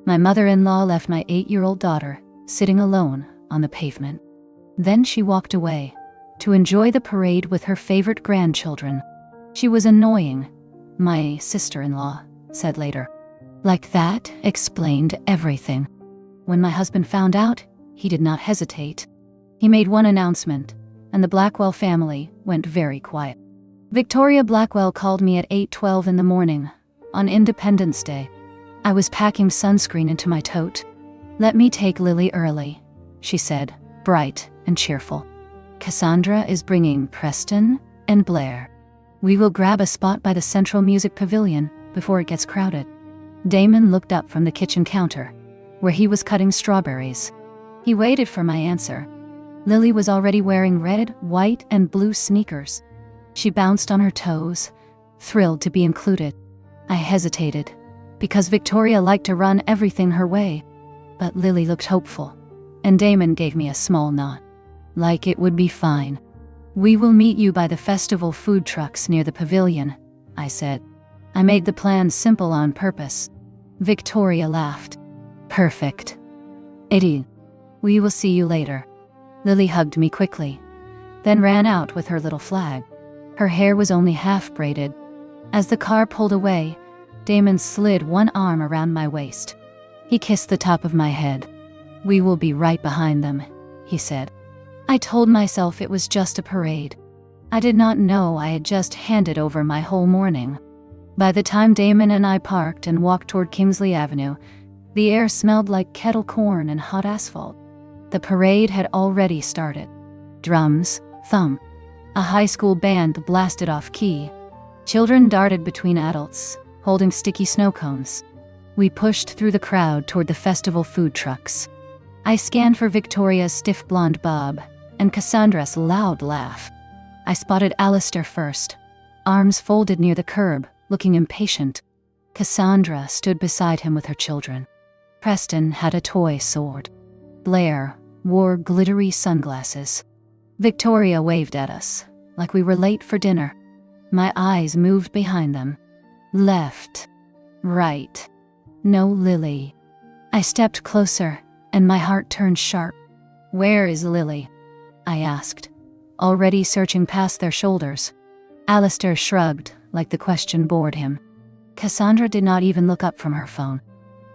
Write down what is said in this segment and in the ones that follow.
My mother-in-law left my 8-year-old daughter sitting alone on the pavement. Then she walked away to enjoy the parade with her favorite grandchildren. She was annoying, my sister-in-law said later. Like that explained everything. When my husband found out, he did not hesitate. He made one announcement, and the Blackwell family went very quiet. Victoria Blackwell called me at 8:12 in the morning on Independence Day. I was packing sunscreen into my tote. "Let me take Lily early," she said, bright and cheerful. "Cassandra is bringing Preston and Blair. We will grab a spot by the Central Music Pavilion before it gets crowded." Damon looked up from the kitchen counter, where he was cutting strawberries. He waited for my answer. Lily was already wearing red, white, and blue sneakers. She bounced on her toes, thrilled to be included. I hesitated, because Victoria liked to run everything her way. But Lily looked hopeful, and Damon gave me a small nod. Like it would be fine. "We will meet you by the festival food trucks near the pavilion," I said. I made the plan simple on purpose. Victoria laughed. "Perfect. Eddie, we will see you later." Lily hugged me quickly, then ran out with her little flag. Her hair was only half braided. As the car pulled away, Damon slid one arm around my waist. He kissed the top of my head. "We will be right behind them," he said. I told myself it was just a parade. I did not know I had just handed over my whole morning. By the time Damon and I parked and walked toward Kingsley Avenue, the air smelled like kettle corn and hot asphalt. The parade had already started. Drums, thump. A high school band blasted off key. Children darted between adults, holding sticky snow cones. We pushed through the crowd toward the festival food trucks. I scanned for Victoria's stiff blonde bob and Cassandra's loud laugh. I spotted Alistair first, arms folded near the curb, looking impatient. Cassandra stood beside him with her children. Preston had a toy sword. Blair wore glittery sunglasses. Victoria waved at us, like we were late for dinner. My eyes moved behind them. Left. Right. No Lily. I stepped closer, and my heart turned sharp. "Where is Lily?" I asked, already searching past their shoulders. Alistair shrugged, like the question bored him. Cassandra did not even look up from her phone.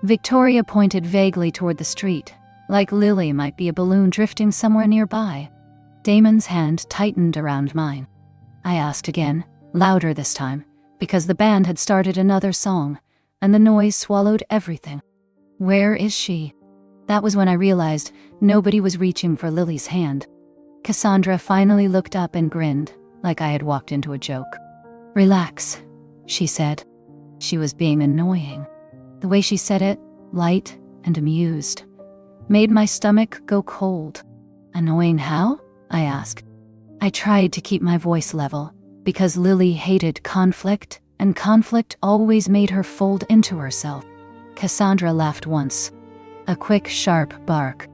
Victoria pointed vaguely toward the street, like Lily might be a balloon drifting somewhere nearby. Damon's hand tightened around mine. I asked again, louder this time, because the band had started another song, and the noise swallowed everything. "Where is she?" That was when I realized nobody was reaching for Lily's hand. Cassandra finally looked up and grinned, like I had walked into a joke. "Relax," she said. She was being annoying. The way she said it, light and amused, made my stomach go cold. "Annoying how?" I asked. I tried to keep my voice level, because Lily hated conflict, and conflict always made her fold into herself. Cassandra laughed once. A quick, sharp bark.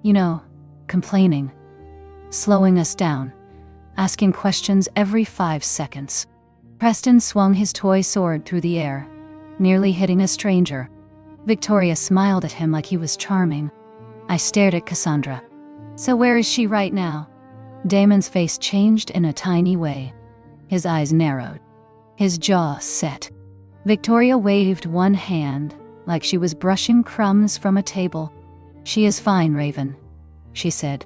You know, complaining. Slowing us down. Asking questions every 5 seconds. Preston swung his toy sword through the air, nearly hitting a stranger. Victoria smiled at him like he was charming. I stared at Cassandra. "So where is she right now?" Damon's face changed in a tiny way. His eyes narrowed. His jaw set. Victoria waved one hand, like she was brushing crumbs from a table. "She is fine, Raven," she said.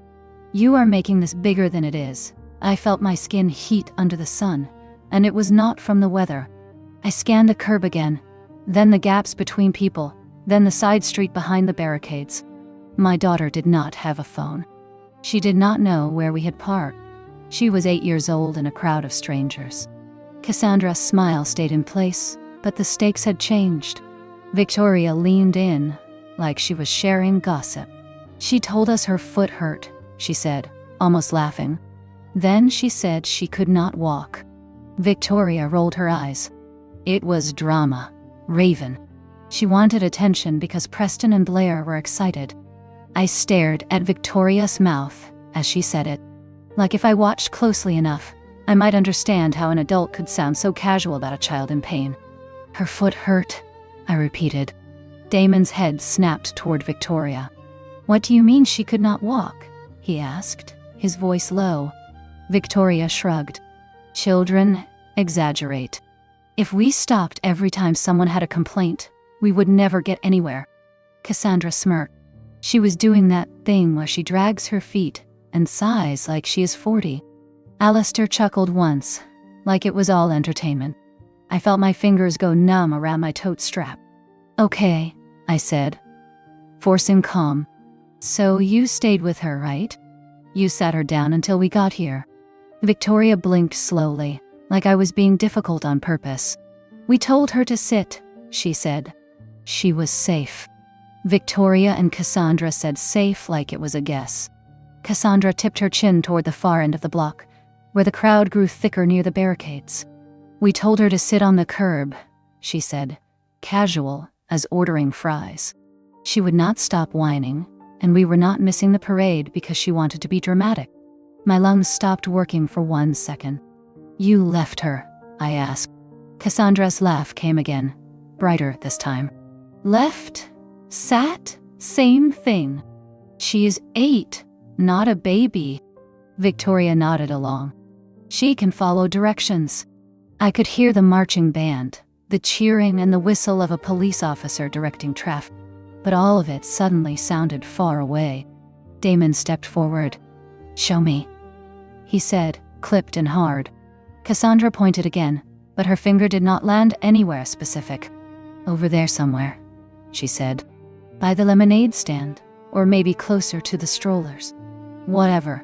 "You are making this bigger than it is." I felt my skin heat under the sun, and it was not from the weather. I scanned the curb again, then the gaps between people, then the side street behind the barricades. My daughter did not have a phone. She did not know where we had parked. She was 8 years old in a crowd of strangers. Cassandra's smile stayed in place, but the stakes had changed. Victoria leaned in, like she was sharing gossip. "She told us her foot hurt," she said, almost laughing. Then she said she could not walk. Victoria rolled her eyes. It was drama. Raven. She wanted attention because Preston and Blair were excited. I stared at Victoria's mouth as she said it. Like if I watched closely enough, I might understand how an adult could sound so casual about a child in pain. "Her foot hurt," I repeated. Damon's head snapped toward Victoria. "What do you mean she could not walk?" he asked, his voice low. Victoria shrugged. "Children exaggerate. If we stopped every time someone had a complaint, we would never get anywhere." Cassandra smirked. She was doing that thing where she drags her feet and sighs like she is 40. Alistair chuckled once, like it was all entertainment. I felt my fingers go numb around my tote strap. "Okay," I said, forcing calm. "So you stayed with her, right? You sat her down until we got here." Victoria blinked slowly, like I was being difficult on purpose. "We told her to sit," she said. "She was safe." Victoria and Cassandra said safe like it was a guess. Cassandra tipped her chin toward the far end of the block, where the crowd grew thicker near the barricades. "We told her to sit on the curb," she said, casual as ordering fries. She would not stop whining, and we were not missing the parade because she wanted to be dramatic. My lungs stopped working for 1 second. "You left her?" I asked. Cassandra's laugh came again, brighter this time. "Left? Sat? Same thing. She is 8, not a baby." Victoria nodded along. "She can follow directions." I could hear the marching band, the cheering and the whistle of a police officer directing traffic, but all of it suddenly sounded far away. Damon stepped forward. "Show me," he said, clipped and hard. Cassandra pointed again, but her finger did not land anywhere specific. "Over there somewhere," she said. "By the lemonade stand, or maybe closer to the strollers." "Whatever,"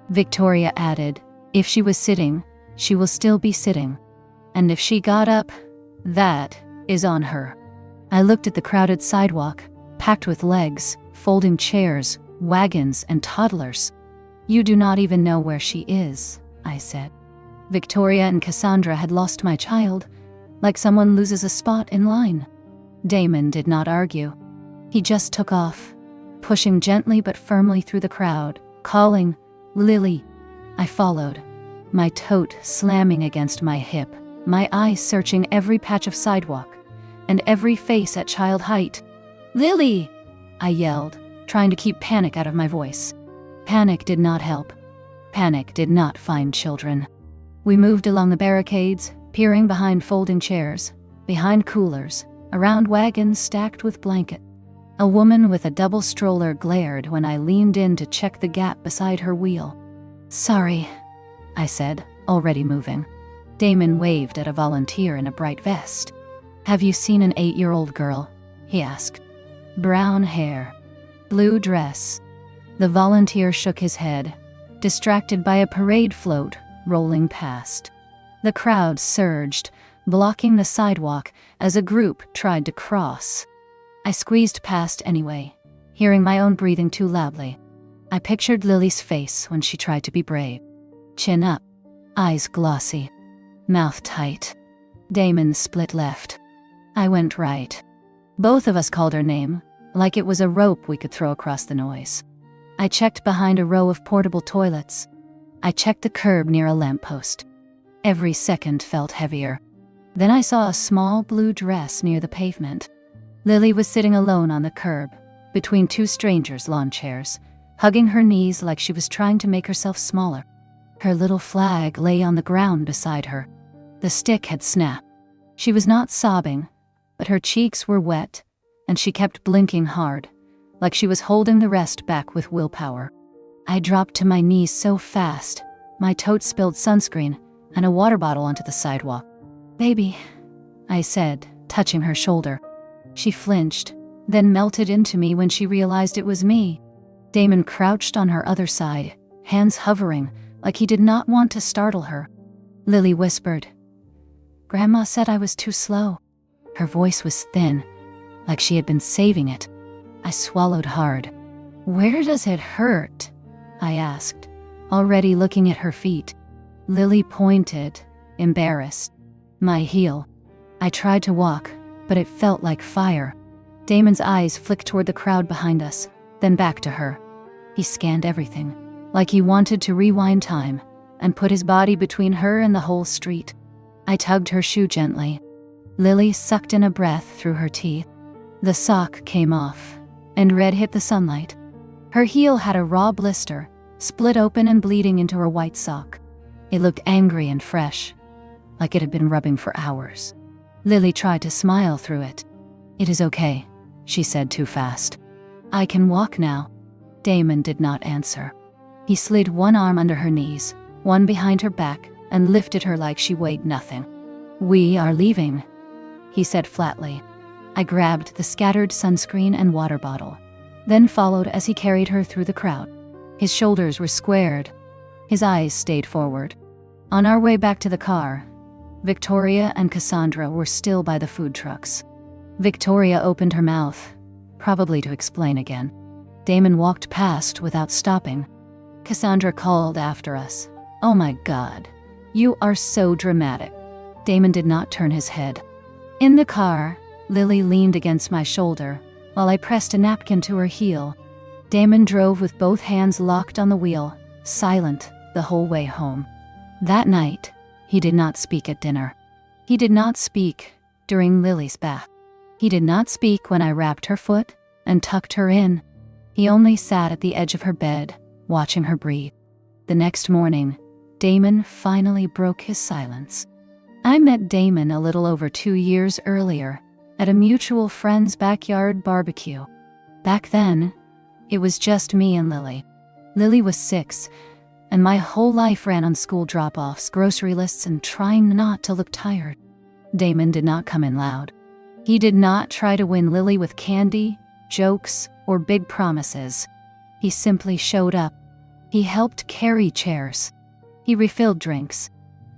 Victoria added. "If she was sitting, she will still be sitting. And if she got up, that is on her." I looked at the crowded sidewalk, packed with legs, folding chairs, wagons, and toddlers. "You do not even know where she is," I said. Victoria and Cassandra had lost my child, like someone loses a spot in line. Damon did not argue. He just took off, pushing gently but firmly through the crowd, calling, "Lily." I followed, my tote slamming against my hip, my eyes searching every patch of sidewalk and every face at child height. "Lily!" I yelled, trying to keep panic out of my voice. Panic did not help. Panic did not find children. We moved along the barricades, peering behind folding chairs, behind coolers, around wagons stacked with blankets. A woman with a double stroller glared when I leaned in to check the gap beside her wheel. "Sorry," I said, already moving. Damon waved at a volunteer in a bright vest. "Have you seen an 8-year-old girl?" he asked. "Brown hair, blue dress." The volunteer shook his head, distracted by a parade float rolling past. The crowd surged, blocking the sidewalk as a group tried to cross. I squeezed past anyway, hearing my own breathing too loudly. I pictured Lily's face when she tried to be brave. Chin up, eyes glossy, mouth tight. Damon split left. I went right. Both of us called her name, like it was a rope we could throw across the noise. I checked behind a row of portable toilets. I checked the curb near a lamppost. Every second felt heavier. Then I saw a small blue dress near the pavement. Lily was sitting alone on the curb, between 2 strangers' lawn chairs, hugging her knees like she was trying to make herself smaller. Her little flag lay on the ground beside her. The stick had snapped. She was not sobbing, but her cheeks were wet, and she kept blinking hard, like she was holding the rest back with willpower. I dropped to my knees so fast, my tote spilled sunscreen and a water bottle onto the sidewalk. "Baby," I said, touching her shoulder. She flinched, then melted into me when she realized it was me. Damon crouched on her other side, hands hovering, like he did not want to startle her. Lily whispered, "Grandma said I was too slow." Her voice was thin, like she had been saving it. I swallowed hard. "Where does it hurt?" I asked, already looking at her feet. Lily pointed, embarrassed. "My heel." I tried to walk, but it felt like fire. Damon's eyes flicked toward the crowd behind us, then back to her. He scanned everything, like he wanted to rewind time, and put his body between her and the whole street. I tugged her shoe gently. Lily sucked in a breath through her teeth. The sock came off, and red hit the sunlight. Her heel had a raw blister, split open and bleeding into her white sock. It looked angry and fresh, like it had been rubbing for hours. Lily tried to smile through it. "It is okay," she said too fast. "I can walk now." Damon did not answer. He slid one arm under her knees, one behind her back, and lifted her like she weighed nothing. "We are leaving," he said flatly. I grabbed the scattered sunscreen and water bottle, then followed as he carried her through the crowd. His shoulders were squared. His eyes stayed forward. On our way back to the car, Victoria and Cassandra were still by the food trucks. Victoria opened her mouth, probably to explain again. Damon walked past without stopping. Cassandra called after us, "Oh my God, you are so dramatic." Damon did not turn his head. In the car, Lily leaned against my shoulder while I pressed a napkin to her heel. Damon drove with both hands locked on the wheel, silent the whole way home. That night, he did not speak at dinner. He did not speak during Lily's bath. He did not speak when I wrapped her foot and tucked her in. He only sat at the edge of her bed, watching her breathe. The next morning, Damon finally broke his silence. I met Damon a little over 2 years earlier at a mutual friend's backyard barbecue. Back then, it was just me and Lily. Lily was 6, and my whole life ran on school drop-offs, grocery lists, and trying not to look tired. Damon did not come in loud. He did not try to win Lily with candy, jokes, or big promises. He simply showed up. He helped carry chairs. He refilled drinks.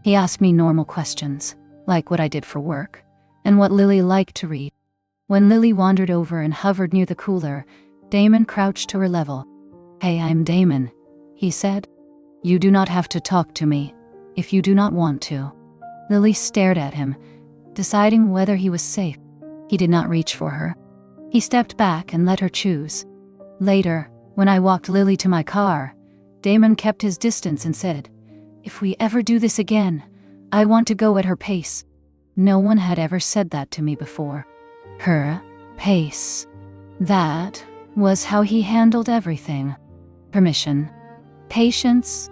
He asked me normal questions, like what I did for work, and what Lily liked to read. When Lily wandered over and hovered near the cooler, Damon crouched to her level. "Hey, I'm Damon," he said. "You do not have to talk to me, if you do not want to." Lily stared at him, deciding whether he was safe. He did not reach for her. He stepped back and let her choose. Later, when I walked Lily to my car, Damon kept his distance and said, "If we ever do this again, I want to go at her pace." No one had ever said that to me before. Her pace. That was how he handled everything. Permission. Patience.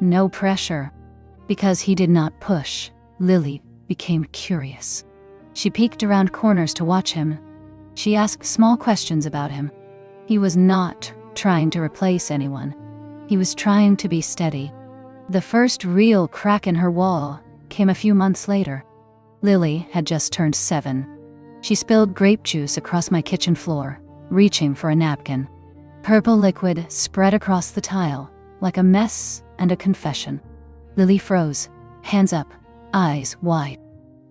No pressure. Because he did not push, Lily became curious. She peeked around corners to watch him. She asked small questions about him. He was not trying to replace anyone. He was trying to be steady. The first real crack in her wall came a few months later. Lily had just turned 7. She spilled grape juice across my kitchen floor, reaching for a napkin. Purple liquid spread across the tile, like a mess and a confession. Lily froze, hands up, eyes wide.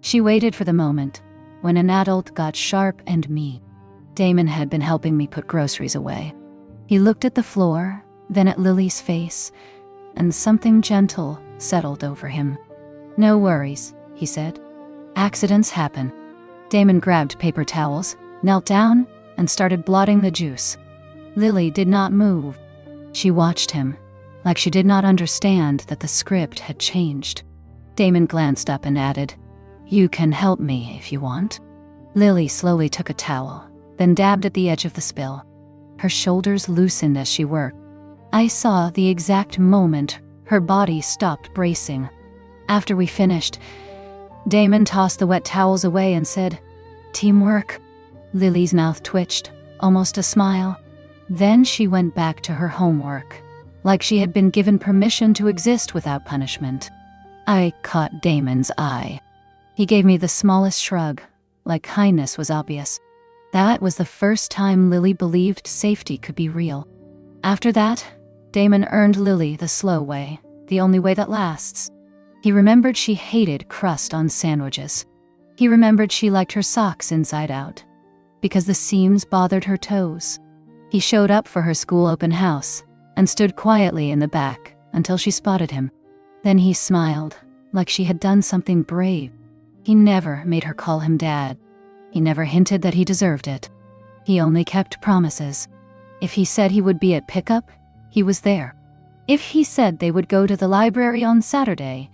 She waited for the moment when an adult got sharp and mean. Damon had been helping me put groceries away. He looked at the floor, then at Lily's face, and something gentle settled over him. "No worries," he said. "Accidents happen." Damon grabbed paper towels, knelt down, and started blotting the juice. Lily did not move. She watched him, like she did not understand that the script had changed. Damon glanced up and added, "You can help me if you want." Lily slowly took a towel, then dabbed at the edge of the spill. Her shoulders loosened as she worked. I saw the exact moment her body stopped bracing. After we finished, Damon tossed the wet towels away and said, "Teamwork." Lily's mouth twitched, almost a smile. Then she went back to her homework, like she had been given permission to exist without punishment. I caught Damon's eye. He gave me the smallest shrug, like kindness was obvious. That was the first time Lily believed safety could be real. After that, Damon earned Lily the slow way, the only way that lasts. He remembered she hated crust on sandwiches. He remembered she liked her socks inside out, because the seams bothered her toes. He showed up for her school open house and stood quietly in the back until she spotted him. Then he smiled, like she had done something brave. He never made her call him Dad. He never hinted that he deserved it. He only kept promises. If he said he would be at pickup, he was there. If he said they would go to the library on Saturday,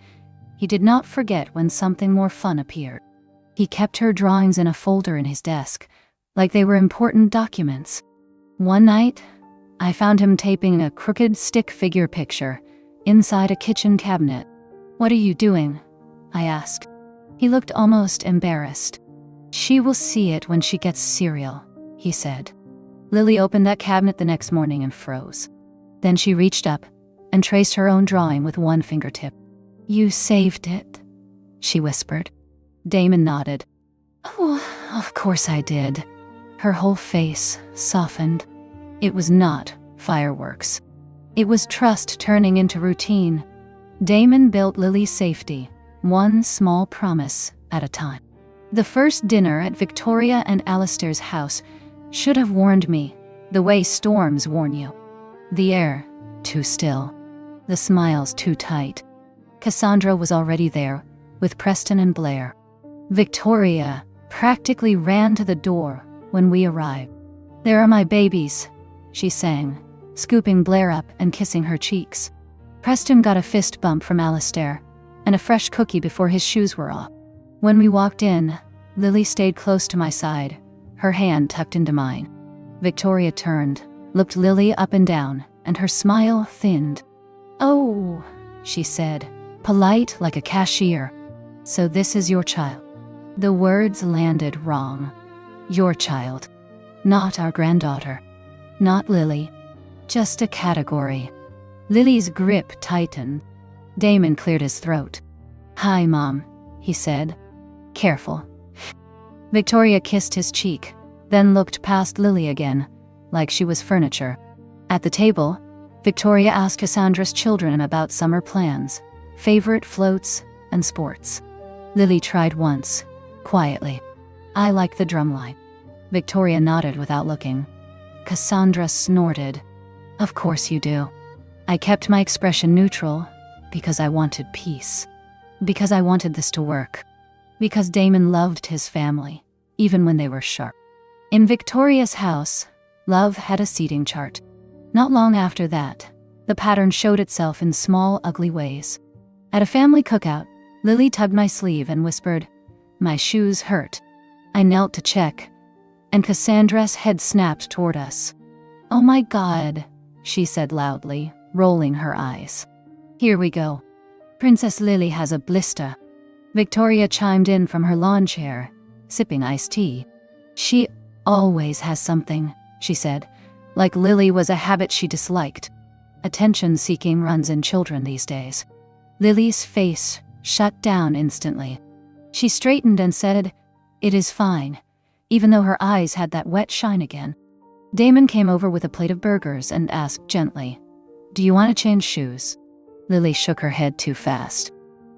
he did not forget when something more fun appeared. He kept her drawings in a folder in his desk, like they were important documents. One night, I found him taping a crooked stick figure picture inside a kitchen cabinet. "What are you doing?" I asked. He looked almost embarrassed. "She will see it when she gets cereal," he said. Lily opened that cabinet the next morning and froze. Then she reached up and traced her own drawing with one fingertip. "You saved it," she whispered. Damon nodded. "Oh, of course I did." Her whole face softened. It was not fireworks. It was trust turning into routine. Damon built Lily's safety, one small promise at a time. The first dinner at Victoria and Alistair's house should have warned me, the way storms warn you. The air, too still. The smiles too tight. Cassandra was already there, with Preston and Blair. Victoria practically ran to the door when we arrived. "There are my babies," she sang, scooping Blair up and kissing her cheeks. Preston got a fist bump from Alistair, and a fresh cookie before his shoes were off. When we walked in, Lily stayed close to my side, her hand tucked into mine. Victoria turned, looked Lily up and down, and her smile thinned. "Oh," she said, polite like a cashier. "So this is your child." The words landed wrong. Your child. Not our granddaughter. Not Lily. Just a category. Lily's grip tightened. Damon cleared his throat. "Hi, Mom," he said. "Careful." Victoria kissed his cheek, then looked past Lily again, like she was furniture. At the table, Victoria asked Cassandra's children about summer plans, favorite floats, and sports. Lily tried once, quietly. "I like the drumline." Victoria nodded without looking. Cassandra snorted. "Of course you do." I kept my expression neutral because I wanted peace. Because I wanted this to work. Because Damon loved his family, even when they were sharp. In Victoria's house, love had a seating chart. Not long after that, the pattern showed itself in small, ugly ways. At a family cookout, Lily tugged my sleeve and whispered, "My shoes hurt." I knelt to check, and Cassandra's head snapped toward us. "Oh my God," she said loudly, rolling her eyes. "Here we go. Princess Lily has a blister." Victoria chimed in from her lawn chair, sipping iced tea. "She always has something," she said, like Lily was a habit she disliked. Attention-seeking runs in children these days. Lily's face shut down instantly. She straightened and said, "It is fine," even though her eyes had that wet shine again. Damon came over with a plate of burgers and asked gently, "Do you want to change shoes?" Lily shook her head too fast.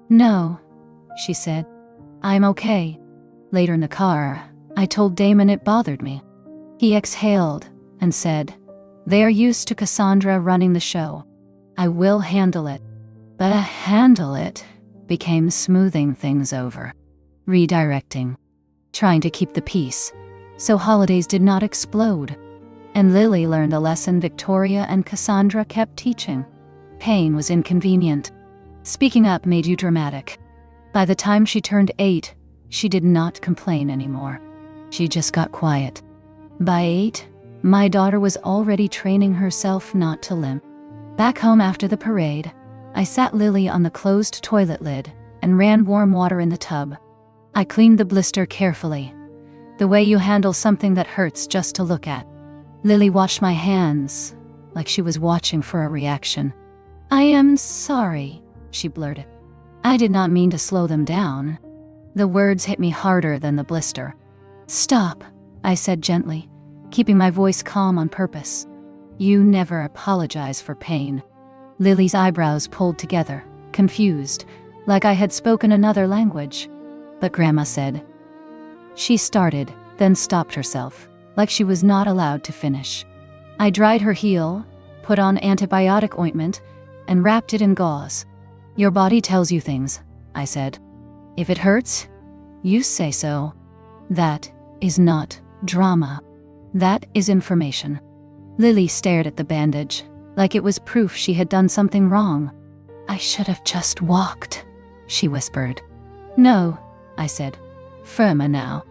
"No," she said. "I'm okay." Later in the car, I told Damon it bothered me. He exhaled and said, "They are used to Cassandra running the show. I will handle it." But a handle it became smoothing things over, redirecting, trying to keep the peace, so holidays did not explode. And Lily learned a lesson Victoria and Cassandra kept teaching. Pain was inconvenient. Speaking up made you dramatic. By the time she turned 8, she did not complain anymore. She just got quiet. By 8, my daughter was already training herself not to limp. Back home after the parade, I sat Lily on the closed toilet lid and ran warm water in the tub. I cleaned the blister carefully, the way you handle something that hurts just to look at. Lily washed my hands, like she was watching for a reaction. "I am sorry," she blurted. I did not mean to slow them down. The words hit me harder than the blister. "Stop," I said gently, keeping my voice calm on purpose. "You never apologize for pain." Lily's eyebrows pulled together, confused, like I had spoken another language. But Grandma said. She started, then stopped herself, like she was not allowed to finish. I dried her heel, put on antibiotic ointment, and wrapped it in gauze. "Your body tells you things," I said. "If it hurts, you say so. That is not drama. That is information." Lily stared at the bandage, like it was proof she had done something wrong. "I should have just walked," she whispered. "No," I said, firmer now.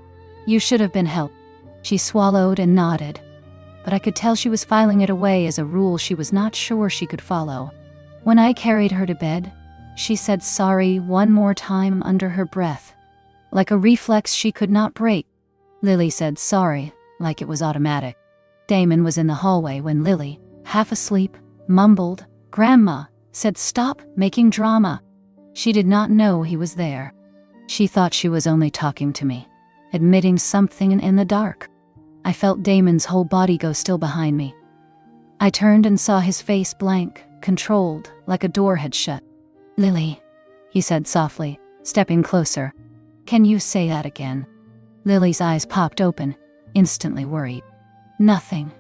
"You should have been helped." She swallowed and nodded, but I could tell she was filing it away as a rule she was not sure she could follow. When I carried her to bed, she said sorry one more time under her breath, like a reflex she could not break. Lily said sorry, like it was automatic. Damon was in the hallway when Lily, half asleep, mumbled, "Grandma," said stop making drama. She did not know he was there. She thought she was only talking to me, admitting something in the dark. I felt Damon's whole body go still behind me. I turned and saw his face blank, controlled, like a door had shut. "Lily," he said softly, stepping closer. "Can you say that again?" Lily's eyes popped open, instantly worried. "Nothing,"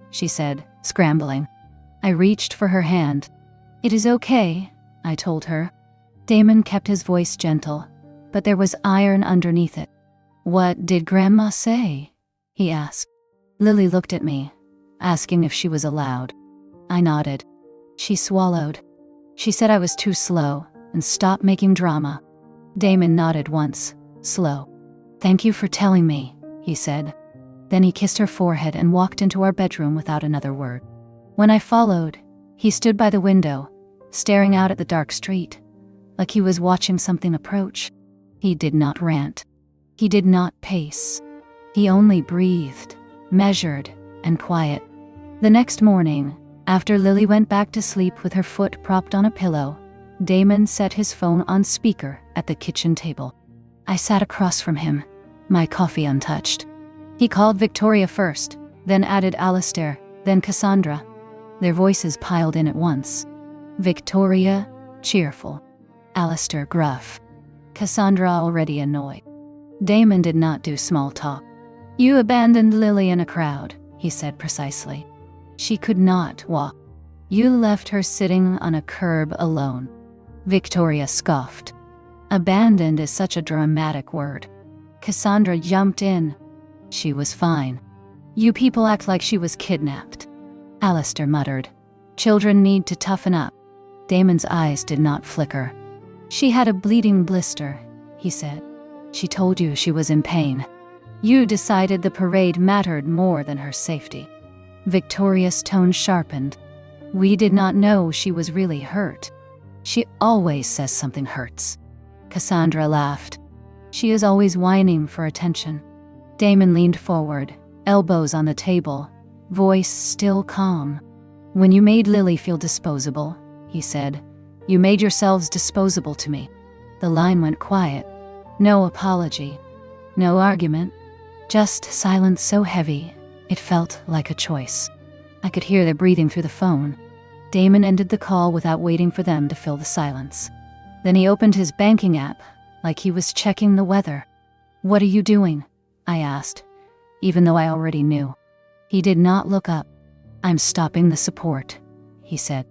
she said, scrambling. I reached for her hand. "It is okay," I told her. Damon kept his voice gentle, but there was iron underneath it. "What did Grandma say?" he asked. Lily looked at me, asking if she was allowed. I nodded. She swallowed. She said I was too slow and stop making drama. Damon nodded once, slow. "Thank you for telling me," he said. Then he kissed her forehead and walked into our bedroom without another word. When I followed, he stood by the window, staring out at the dark street, like he was watching something approach. He did not rant. He did not pace. He only breathed, measured, and quiet. The next morning, after Lily went back to sleep with her foot propped on a pillow, Damon set his phone on speaker at the kitchen table. I sat across from him, my coffee untouched. He called Victoria first, then added Alistair, then Cassandra. Their voices piled in at once. Victoria, cheerful. Alistair, gruff. Cassandra, already annoyed. Damon did not do small talk. "You abandoned Lily in a crowd," he said precisely. "She could not walk. You left her sitting on a curb alone." Victoria scoffed. Abandoned is such a dramatic word. Cassandra jumped in. "She was fine. You people act like she was kidnapped." Alistair muttered. "Children need to toughen up." Damon's eyes did not flicker. "She had a bleeding blister," he said. "She told you she was in pain. You decided the parade mattered more than her safety." Victoria's tone sharpened. "We did not know she was really hurt. She always says something hurts." Cassandra laughed. "She is always whining for attention." Damon leaned forward, elbows on the table, voice still calm. "When you made Lily feel disposable," he said, "you made yourselves disposable to me." The line went quiet. No apology. No argument. Just silence so heavy, it felt like a choice. I could hear their breathing through the phone. Damon ended the call without waiting for them to fill the silence. Then he opened his banking app, like he was checking the weather. "What are you doing?" I asked, even though I already knew. He did not look up. "I'm stopping the support," he said.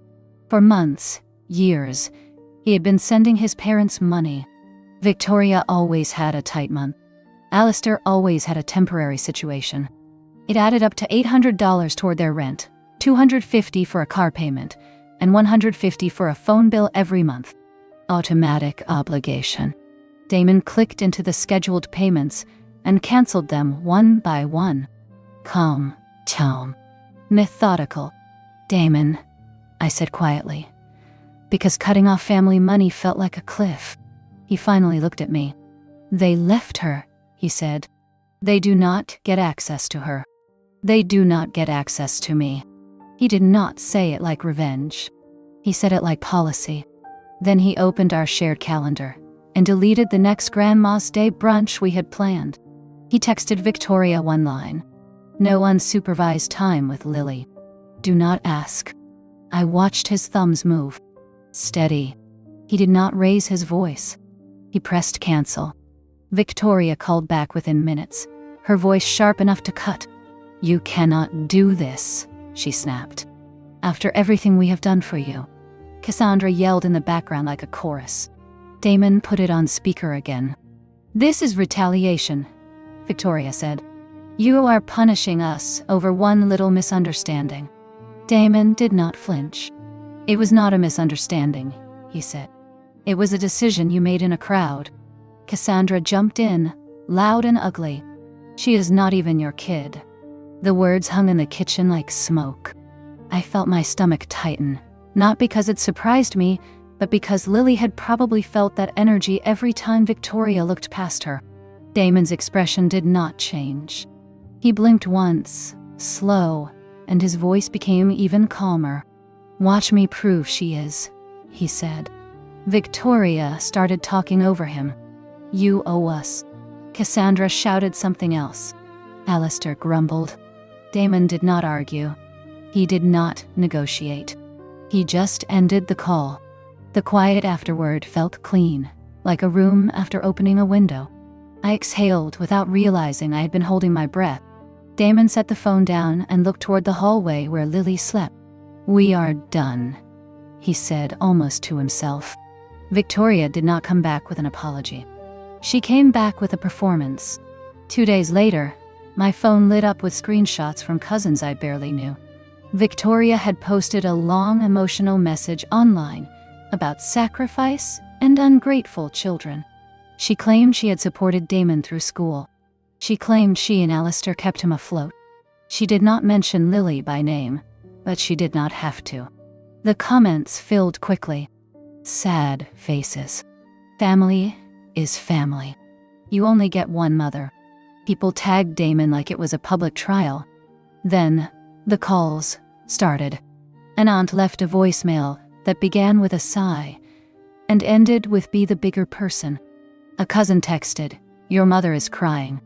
For months, years, he had been sending his parents money. Victoria always had a tight month. Alistair always had a temporary situation. It added up to $800 toward their rent, $250 for a car payment, and $150 for a phone bill every month. Automatic obligation. Damon clicked into the scheduled payments and canceled them one by one. Calm, methodical. "Damon," I said quietly, because cutting off family money felt like a cliff. He finally looked at me. "They left her," he said. "They do not get access to her. They do not get access to me." He did not say it like revenge. He said it like policy. Then he opened our shared calendar and deleted the next Grandma's Day brunch we had planned. He texted Victoria one line. "No unsupervised time with Lily. Do not ask." I watched his thumbs move. Steady. He did not raise his voice. He pressed cancel. Victoria called back within minutes, her voice sharp enough to cut. "You cannot do this," she snapped. "After everything we have done for you." Cassandra yelled in the background like a chorus. Damon put it on speaker again. "This is retaliation," Victoria said. "You are punishing us over one little misunderstanding." Damon did not flinch. "It was not a misunderstanding," he said. "It was a decision you made in a crowd." Cassandra jumped in, loud and ugly. She is not even your kid." The words hung in the kitchen like smoke. I felt my stomach tighten, not because it surprised me, but because Lily had probably felt that energy every time Victoria looked past her. Damon's expression did not change. He blinked once, slow, and his voice became even calmer. "Watch me prove she is," he said. Victoria started talking over him. "You owe us." Cassandra shouted something else. Alistair grumbled. Damon did not argue. He did not negotiate. He just ended the call. The quiet afterward felt clean, like a room after opening a window. I exhaled without realizing I had been holding my breath. Damon set the phone down and looked toward the hallway where Lily slept. "We are done," he said almost to himself. Victoria did not come back with an apology. She came back with a performance. 2 days later, my phone lit up with screenshots from cousins I barely knew. Victoria had posted a long emotional message online about sacrifice and ungrateful children. She claimed she had supported Damon through school. She claimed she and Alistair kept him afloat. She did not mention Lily by name, but she did not have to. The comments filled quickly. Sad faces. Family is family. You only get one mother. People tagged Damon like it was a public trial. Then, the calls started. An aunt left a voicemail that began with a sigh and ended with "be the bigger person." A cousin texted, "Your mother is crying."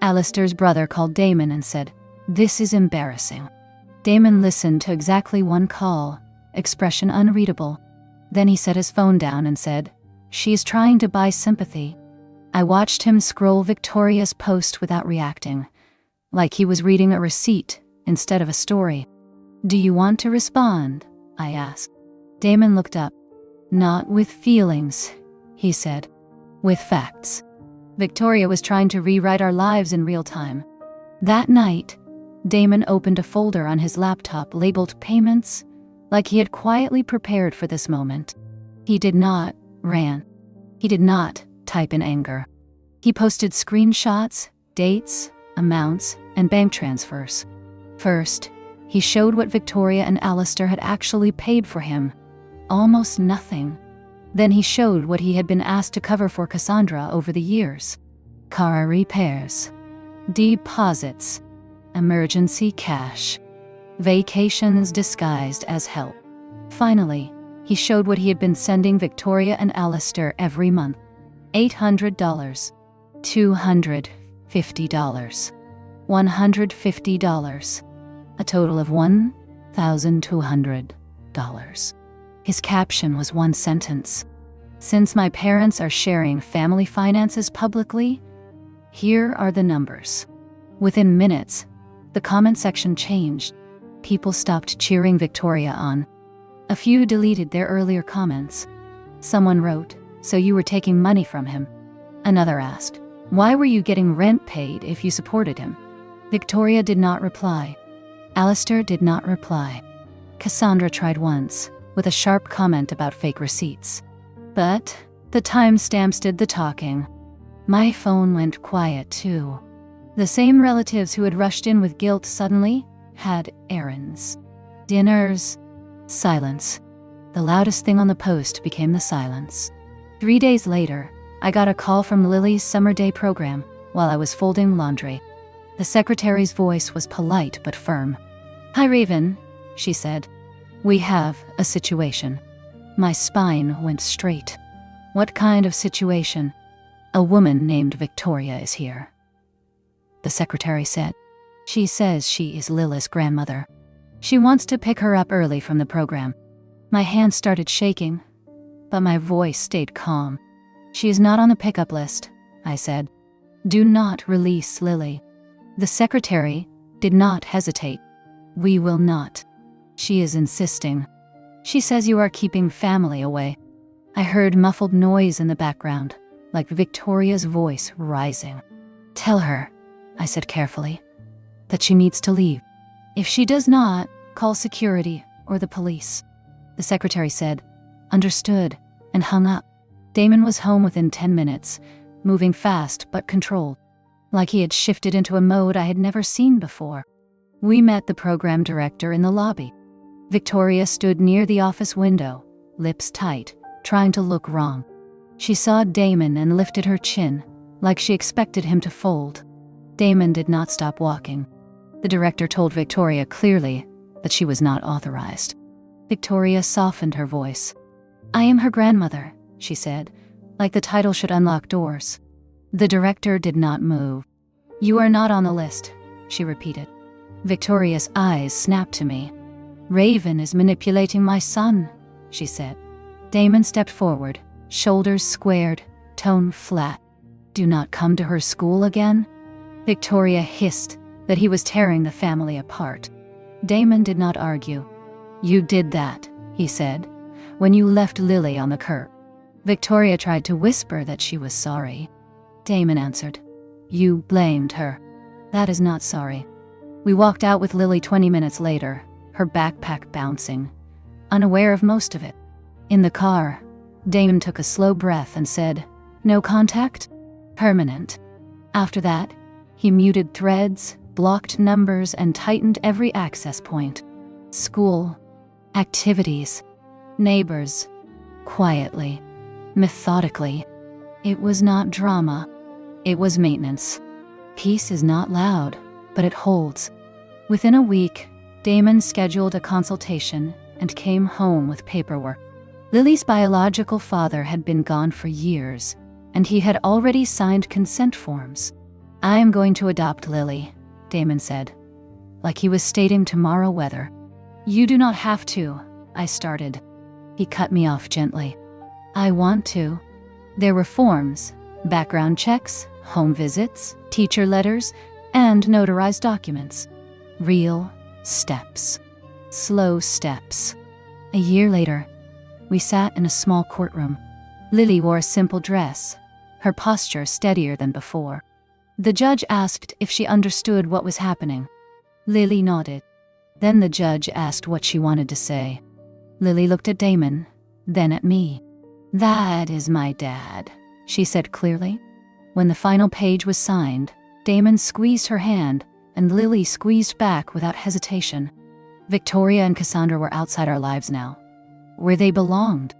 Alistair's brother called Damon and said, "This is embarrassing." Damon listened to exactly one call, expression unreadable. Then he set his phone down and said, "She is trying to buy sympathy." I watched him scroll Victoria's post without reacting, like he was reading a receipt instead of a story. "Do you want to respond?" I asked. Damon looked up. "Not with feelings," he said. "With facts." Victoria was trying to rewrite our lives in real time. That night, Damon opened a folder on his laptop labeled Payments, like he had quietly prepared for this moment. He did not rant. He did not type in anger. He posted screenshots, dates, amounts, and bank transfers. First, he showed what Victoria and Alistair had actually paid for him. Almost nothing. Then he showed what he had been asked to cover for Cassandra over the years. Car repairs, deposits, emergency cash, vacations disguised as help. Finally, he showed what he had been sending Victoria and Alistair every month. $800, $250, $150, a total of $1,200. His caption was one sentence. "Since my parents are sharing family finances publicly, here are the numbers." Within minutes, the comment section changed. People stopped cheering Victoria on. A few deleted their earlier comments. Someone wrote, "So you were taking money from him?" Another asked, "Why were you getting rent paid if you supported him?" Victoria did not reply. Alistair did not reply. Cassandra tried once, with a sharp comment about fake receipts. But the timestamps did the talking. My phone went quiet too. The same relatives who had rushed in with guilt suddenly had errands. Dinners. Silence. The loudest thing on the post became the silence. 3 days later, I got a call from Lily's summer day program while I was folding laundry. The secretary's voice was polite but firm. "Hi, Raven," she said. "We have a situation." My spine went straight. "What kind of situation?" "A woman named Victoria is here," the secretary said. "She says she is Lily's grandmother. She wants to pick her up early from the program." My hands started shaking, but my voice stayed calm. "She is not on the pickup list," I said. "Do not release Lily." The secretary did not hesitate. "We will not. She is insisting. She says you are keeping family away." I heard muffled noise in the background, like Victoria's voice rising. "Tell her," I said carefully, "that she needs to leave. If she does not, call security or the police." The secretary said, "Understood," and hung up. Damon was home within 10 minutes, moving fast but controlled. like he had shifted into a mode I had never seen before. We met the program director in the lobby. Victoria stood near the office window, lips tight, trying to look wrong. She saw Damon and lifted her chin, like she expected him to fold. Damon did not stop walking. The director told Victoria clearly that she was not authorized. Victoria softened her voice. "I am her grandmother," she said, like the title should unlock doors. The director did not move. "You are not on the list," she repeated. Victoria's eyes snapped to me. "Raven is manipulating my son," she said. Damon stepped forward, shoulders squared, tone flat. "Do not come to her school again?" Victoria hissed that he was tearing the family apart. Damon did not argue. "You did that," he said, "when you left Lily on the curb." Victoria tried to whisper that she was sorry. Damon answered, "You blamed her. That is not sorry." We walked out with Lily 20 minutes later, her backpack bouncing, unaware of most of it. In the car, Damon took a slow breath and said, "No contact? Permanent." After that, he muted threads, blocked numbers, and tightened every access point. School, activities, neighbors, quietly, methodically. It was not drama. It was maintenance. Peace is not loud, but it holds. Within a week, Damon scheduled a consultation and came home with paperwork. Lily's biological father had been gone for years, and he had already signed consent forms. "I am going to adopt Lily," Damon said, like he was stating tomorrow weather. "You do not have to," I started. He cut me off gently. "I want to." There were forms, background checks, home visits, teacher letters, and notarized documents. Real steps. Slow steps. A year later, we sat in a small courtroom. Lily wore a simple dress, her posture steadier than before. The judge asked if she understood what was happening. Lily nodded. Then the judge asked what she wanted to say. Lily looked at Damon, then at me. "That is my dad," she said clearly. When the final page was signed, Damon squeezed her hand, and Lily squeezed back without hesitation. Victoria and Cassandra were outside our lives now, where they belonged.